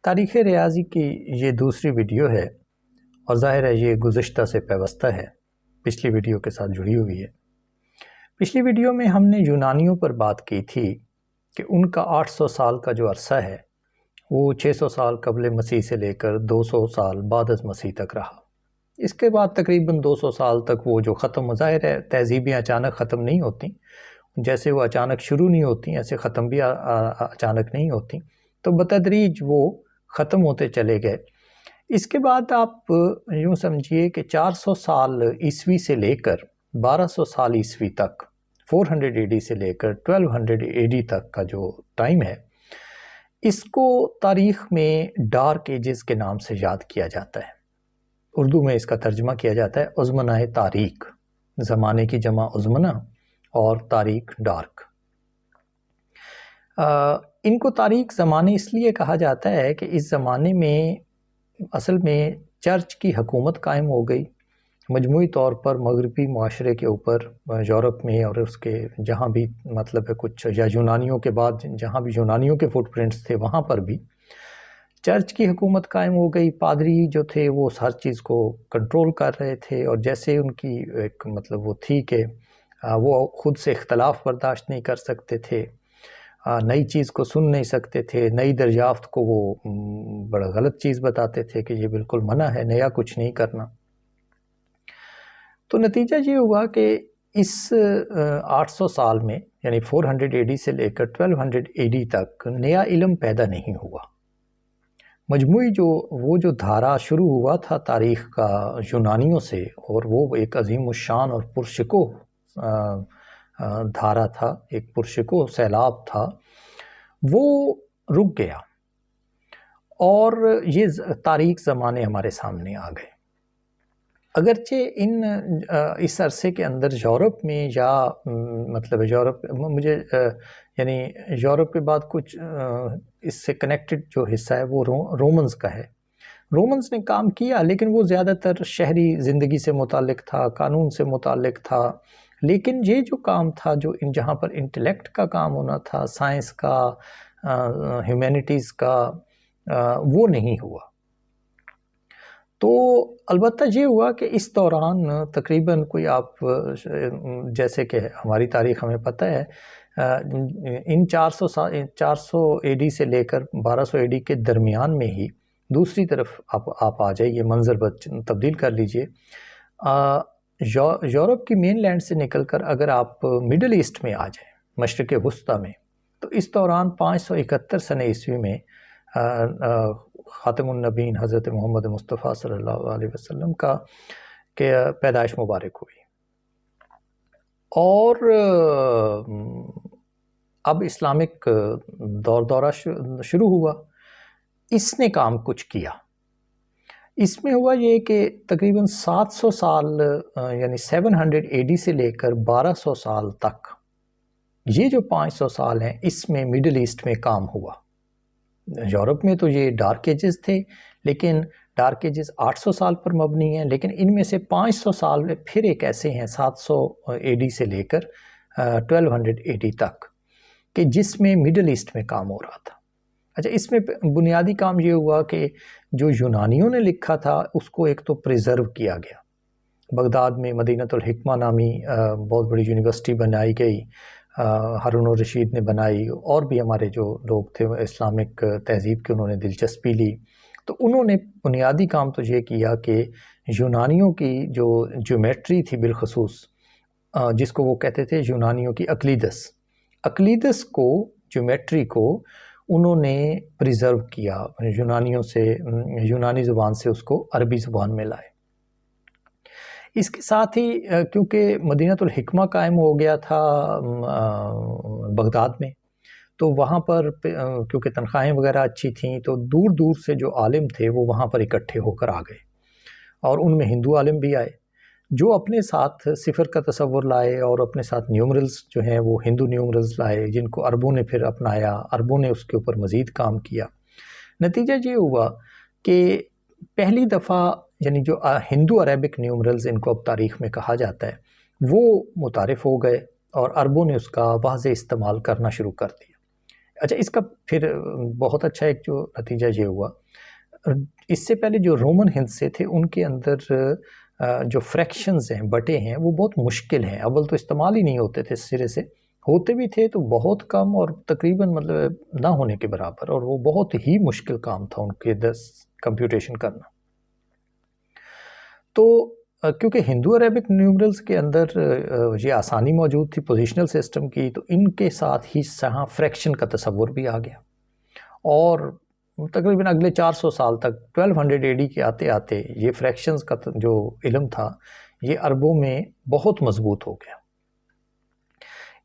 تاریخ ریاضی کی یہ دوسری ویڈیو ہے اور ظاہر ہے یہ گزشتہ سے پیوستہ ہے، پچھلی ویڈیو کے ساتھ جڑی ہوئی ہے۔ پچھلی ویڈیو میں ہم نے یونانیوں پر بات کی تھی کہ ان کا 800 سال کا جو عرصہ ہے وہ 600 سال قبل مسیح سے لے کر 200 سال بعد از مسیح تک رہا۔ اس کے بعد تقریباً 200 سال تک وہ جو ختم، ظاہر ہے تہذیبیں اچانک ختم نہیں ہوتی، جیسے وہ اچانک شروع نہیں ہوتی ایسے ختم بھی اچانک نہیں ہوتی، تو بتدریج وہ ختم ہوتے چلے گئے۔ اس کے بعد آپ یوں سمجھیے کہ 400 سال عیسوی سے لے کر 1200 سال عیسوی تک، 400 AD سے لے کر 1200 AD تک کا جو ٹائم ہے، اس کو تاریخ میں ڈارک ایجز کے نام سے یاد کیا جاتا ہے۔ اردو میں اس کا ترجمہ کیا جاتا ہے ازمنہ تاریک، زمانے کی جمع ازمنہ اور تاریک ڈارک۔ ان کو تاریک زمانے اس لیے کہا جاتا ہے کہ اس زمانے میں اصل میں چرچ کی حکومت قائم ہو گئی مجموعی طور پر مغربی معاشرے کے اوپر، یورپ میں اور اس کے جہاں بھی مطلب ہے کچھ، یا یونانیوں کے بعد جہاں بھی یونانیوں کے فٹ پرنٹس تھے وہاں پر بھی چرچ کی حکومت قائم ہو گئی۔ پادری جو تھے وہ ہر چیز کو کنٹرول کر رہے تھے، اور جیسے ان کی ایک مطلب وہ تھی کہ وہ خود سے اختلاف برداشت نہیں کر سکتے تھے، نئی چیز کو سن نہیں سکتے تھے، نئی دریافت کو وہ بڑا غلط چیز بتاتے تھے کہ یہ بالکل منع ہے، نیا کچھ نہیں کرنا۔ تو نتیجہ یہ ہوا کہ اس 800 سال میں یعنی 400 AD سے لے کر 1200 AD تک نیا علم پیدا نہیں ہوا۔ مجموعی جو دھارا شروع ہوا تھا تاریخ کا یونانیوں سے، اور وہ ایک عظیم الشان اور پرشکوہ دھارا تھا، ایک پرشکوہ سیلاب تھا، وہ رک گیا اور یہ تاریک زمانے ہمارے سامنے آ گئے۔ اگرچہ اس عرصے کے اندر یورپ میں یا مطلب یورپ مجھے یعنی یورپ کے بعد کچھ اس سے کنیکٹڈ جو حصہ ہے وہ رومنز کا ہے۔ رومنز نے کام کیا لیکن وہ زیادہ تر شہری زندگی سے متعلق تھا، قانون سے متعلق تھا، لیکن یہ جو کام تھا جو جہاں پر انٹلیکٹ کا کام ہونا تھا، سائنس کا، ہیومینٹیز کا، وہ نہیں ہوا۔ تو البتہ یہ ہوا کہ اس دوران تقریباً کوئی آپ جیسے کہ ہماری تاریخ ہمیں پتہ ہے، ان 400 AD سے لے کر 1200 AD کے درمیان میں ہی دوسری طرف آپ آ جائیے، منظر تبدیل کر لیجئے، یورپ کی مین لینڈ سے نکل کر اگر آپ مڈل ایسٹ میں آ جائیں، مشرق وسطیٰ میں، تو اس دوران 571 سنہ عیسوی میں خاتم النبیین حضرت محمد مصطفیٰ صلی اللہ علیہ وسلم کا پیدائش مبارک ہوئی، اور اب اسلامک دورہ شروع ہوا۔ اس نے کام کچھ کیا۔ اس میں ہوا یہ کہ تقریباً 700 سال یعنی 700 AD سے لے کر 1200 سال تک، یہ جو 500 سال ہیں اس میں مڈل ایسٹ میں کام ہوا۔ یورپ میں تو یہ ڈارک ایجز تھے، لیکن ڈارک ایجز 800 سال پر مبنی ہیں، لیکن ان میں سے 500 سال میں پھر ایک ایسے ہیں 700 AD سے لے کر 1200 AD تک کہ جس میں مڈل ایسٹ میں کام ہو رہا تھا۔ اچھا، اس میں بنیادی کام یہ ہوا کہ جو یونانیوں نے لکھا تھا اس کو ایک تو پریزرو کیا گیا۔ بغداد میں مدینۃ الحکمہ نامی بہت بڑی یونیورسٹی بنائی گئی، ہارون الرشید نے بنائی، اور بھی ہمارے جو لوگ تھے اسلامک تہذیب کے انہوں نے دلچسپی لی۔ تو انہوں نے بنیادی کام تو یہ کیا کہ یونانیوں کی جو جیومیٹری تھی بالخصوص، جس کو وہ کہتے تھے یونانیوں کی اقلیدس کو، جیومیٹری کو انہوں نے پریزرو کیا، یونانی زبان سے اس کو عربی زبان میں لائے۔ اس کے ساتھ ہی کیونکہ مدینۃ الحکمہ قائم ہو گیا تھا بغداد میں، تو وہاں پر کیونکہ تنخواہیں وغیرہ اچھی تھیں تو دور دور سے جو عالم تھے وہ وہاں پر اکٹھے ہو کر آ گئے، اور ان میں ہندو عالم بھی آئے جو اپنے ساتھ صفر کا تصور لائے، اور اپنے ساتھ نیومرلز جو ہیں وہ ہندو نیومرلز لائے، جن کو عربوں نے پھر اپنایا، عربوں نے اس کے اوپر مزید کام کیا۔ نتیجہ یہ ہوا کہ پہلی دفعہ یعنی جو ہندو عربک نیومرلز ان کو اب تاریخ میں کہا جاتا ہے وہ متعارف ہو گئے، اور عربوں نے اس کا واضح استعمال کرنا شروع کر دیا۔ اچھا، اس کا پھر بہت اچھا ایک جو نتیجہ یہ ہوا، اس سے پہلے جو رومن ہند سے تھے ان کے اندر جو فریکشنز ہیں، بٹے ہیں، وہ بہت مشکل ہیں، اول تو استعمال ہی نہیں ہوتے تھے سرے سے، ہوتے بھی تھے تو بہت کم اور تقریباً مطلب نہ ہونے کے برابر، اور وہ بہت ہی مشکل کام تھا ان کے کمپیوٹیشن کرنا. تو کیونکہ ہندو عربک نیومرلز کے اندر یہ آسانی موجود تھی پوزیشنل سسٹم کی، تو ان کے ساتھ ہی یہاں فریکشن کا تصور بھی آ گیا، اور تقریباً اگلے 400 سال تک 1200 AD کے آتے آتے یہ فریکشنز کا جو علم تھا یہ عربوں میں بہت مضبوط ہو گیا.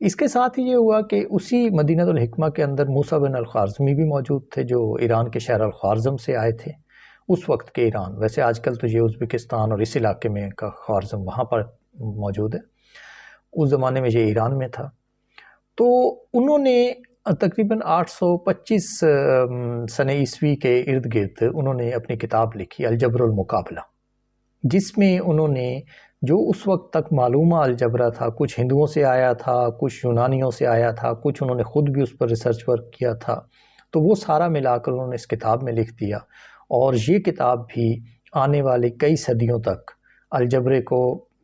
اس کے ساتھ ہی یہ ہوا کہ اسی مدینہ الحکمہ کے اندر موسیٰ بن الخوارزمی بھی موجود تھے، جو ایران کے شہر الخوارزم سے آئے تھے. اس وقت کے ایران، ویسے آج کل تو یہ ازبکستان اور اس علاقے میں کا خوارزم وہاں پر موجود ہے، اس زمانے میں یہ ایران میں تھا. تو انہوں نے تقریباً 825 سنہ عیسوی کے ارد گرد انہوں نے اپنی کتاب لکھی الجبر المقابلہ، جس میں انہوں نے جو اس وقت تک معلومہ الجبرا تھا، کچھ ہندوؤں سے آیا تھا، کچھ یونانیوں سے آیا تھا، کچھ انہوں نے خود بھی اس پر ریسرچ ورک کیا تھا، تو وہ سارا ملا کر انہوں نے اس کتاب میں لکھ دیا. اور یہ کتاب بھی آنے والے کئی صدیوں تک الجبرے کو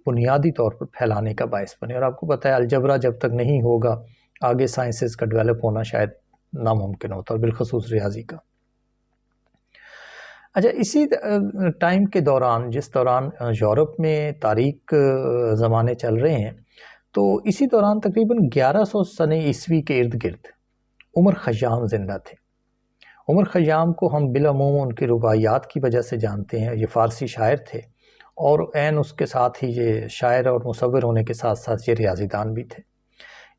بنیادی طور پر پھیلانے کا باعث بنے. اور آپ کو پتہ ہے الجبرا جب تک نہیں ہوگا آگے سائنسز کا ڈیولپ ہونا شاید ناممکن ہوتا، اور بالخصوص ریاضی کا. اچھا، اسی ٹائم کے دوران، جس دوران یورپ میں تاریک زمانے چل رہے ہیں، تو اسی دوران تقریباً 1100 سنہ عیسوی کے ارد گرد عمر خیام زندہ تھے. عمر خیام کو ہم بالعموم ان کی رباعیات کی وجہ سے جانتے ہیں. یہ فارسی شاعر تھے، اور عین اس کے ساتھ ہی یہ شاعر اور مصور ہونے کے ساتھ ساتھ یہ ریاضی دان بھی تھے.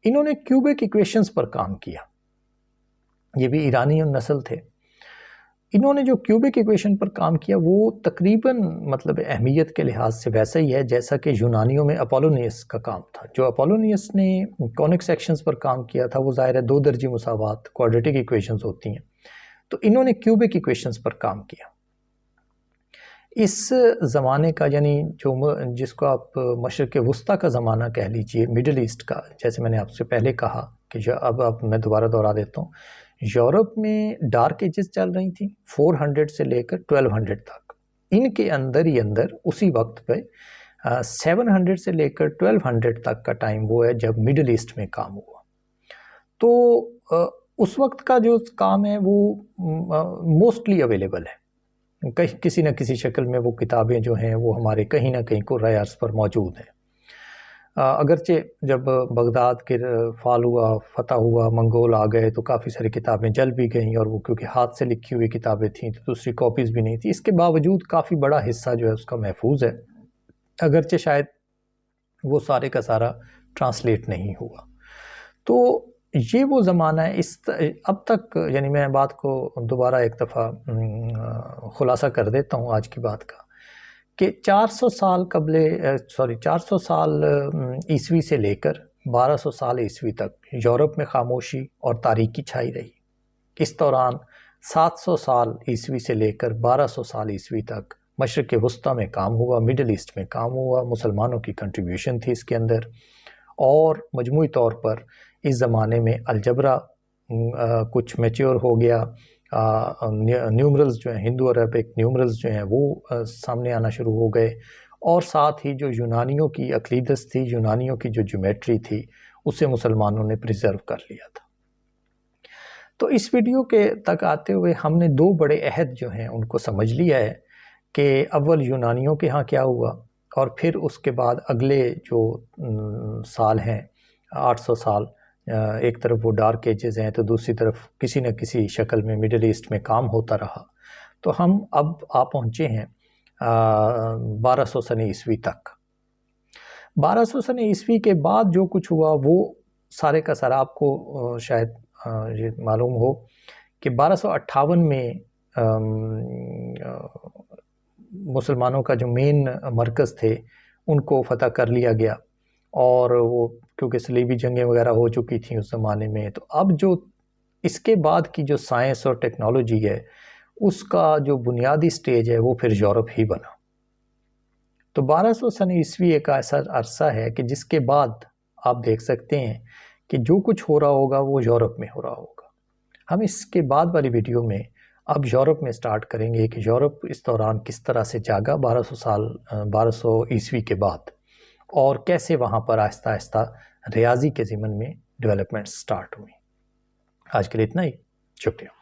انہوں نے کیوبک ایکویشنز پر کام کیا، یہ بھی ایرانی نسل تھے. انہوں نے جو کیوبک ایکویشن پر کام کیا وہ تقریباً مطلب اہمیت کے لحاظ سے ویسا ہی ہے جیسا کہ یونانیوں میں اپولونیس کا کام تھا. جو اپولونیس نے کونک سیکشنز پر کام کیا تھا وہ ظاہر ہے 2 درجی مساوات کوارڈریٹک ایکویشنز ہوتی ہیں، تو انہوں نے کیوبک ایکویشنز پر کام کیا. اس زمانے کا یعنی جس کو آپ مشرق وسطیٰ کا زمانہ کہہ لیجئے، مڈل ایسٹ کا، جیسے میں نے آپ سے پہلے کہا کہ اب میں دوبارہ دہرا دیتا ہوں، یورپ میں ڈارک ایجز چل رہی تھیں 400 سے لے کر 1200 تک. ان کے اندر ہی اندر اسی وقت پہ 700 سے لے کر 1200 تک کا ٹائم وہ ہے جب مڈل ایسٹ میں کام ہوا. تو اس وقت کا جو کام ہے وہ موسٹلی اویلیبل ہے، کسی نہ کسی شکل میں وہ کتابیں جو ہیں وہ ہمارے کہیں نہ کہیں قرۂ ارض پر موجود ہیں. اگرچہ جب بغداد کے فال ہوا، فتح ہوا، منگول آ گئے تو کافی ساری کتابیں جل بھی گئیں، اور وہ کیونکہ ہاتھ سے لکھی ہوئی کتابیں تھیں تو دوسری کاپیز بھی نہیں تھیں. اس کے باوجود کافی بڑا حصہ جو ہے اس کا محفوظ ہے، اگرچہ شاید وہ سارے کا سارا ٹرانسلیٹ نہیں ہوا. تو یہ وہ زمانہ ہے. اب تک یعنی میں بات کو دوبارہ ایک دفعہ خلاصہ کر دیتا ہوں آج کی بات کا، کہ 400 سال عیسوی سے لے کر 1200 سال عیسوی تک یورپ میں خاموشی اور تاریکی چھائی رہی. اس دوران 700 سال عیسوی سے لے کر 1200 سال عیسوی تک مشرق وسطیٰ میں کام ہوا، مڈل ایسٹ میں کام ہوا، مسلمانوں کی کنٹریبیوشن تھی اس کے اندر. اور مجموعی طور پر اس زمانے میں الجبرا کچھ میچور ہو گیا، نیومرلز جو ہیں، ہندو عربک نیومرلز جو ہیں وہ سامنے آنا شروع ہو گئے، اور ساتھ ہی جو یونانیوں کی اقلیدس تھی، یونانیوں کی جو جیومیٹری تھی، اسے مسلمانوں نے پریزرو کر لیا تھا. تو اس ویڈیو کے تک آتے ہوئے ہم نے 2 بڑے عہد جو ہیں ان کو سمجھ لیا ہے، کہ اول یونانیوں کے ہاں کیا ہوا، اور پھر اس کے بعد اگلے جو سال ہیں 800 سال، ایک طرف وہ ڈارک ایجز ہیں تو دوسری طرف کسی نہ کسی شکل میں مڈل ایسٹ میں کام ہوتا رہا. تو ہم اب پہنچے ہیں 1200 سنہ عیسوی تک. 1200 سنہ عیسوی کے بعد جو کچھ ہوا وہ سارے کا سارا آپ کو شاید یہ معلوم ہو کہ 1258 میں مسلمانوں کا جو مین مرکز تھے ان کو فتح کر لیا گیا، اور وہ کیونکہ صلیبی جنگیں وغیرہ ہو چکی تھیں اس زمانے میں، تو اب جو اس کے بعد کی جو سائنس اور ٹیکنالوجی ہے اس کا جو بنیادی سٹیج ہے وہ پھر یورپ ہی بنا. تو 1200 سنہ عیسوی ایک ایسا عرصہ ہے کہ جس کے بعد آپ دیکھ سکتے ہیں کہ جو کچھ ہو رہا ہوگا وہ یورپ میں ہو رہا ہوگا. ہم اس کے بعد والی ویڈیو میں اب یورپ میں سٹارٹ کریں گے کہ یورپ اس دوران کس طرح سے جاگا 1200 عیسوی کے بعد، اور کیسے وہاں پر آہستہ آہستہ ریاضی کے ضمن میں ڈیولپمنٹ سٹارٹ ہوئی۔ آج کے لیے اتنا ہی، شکریہ۔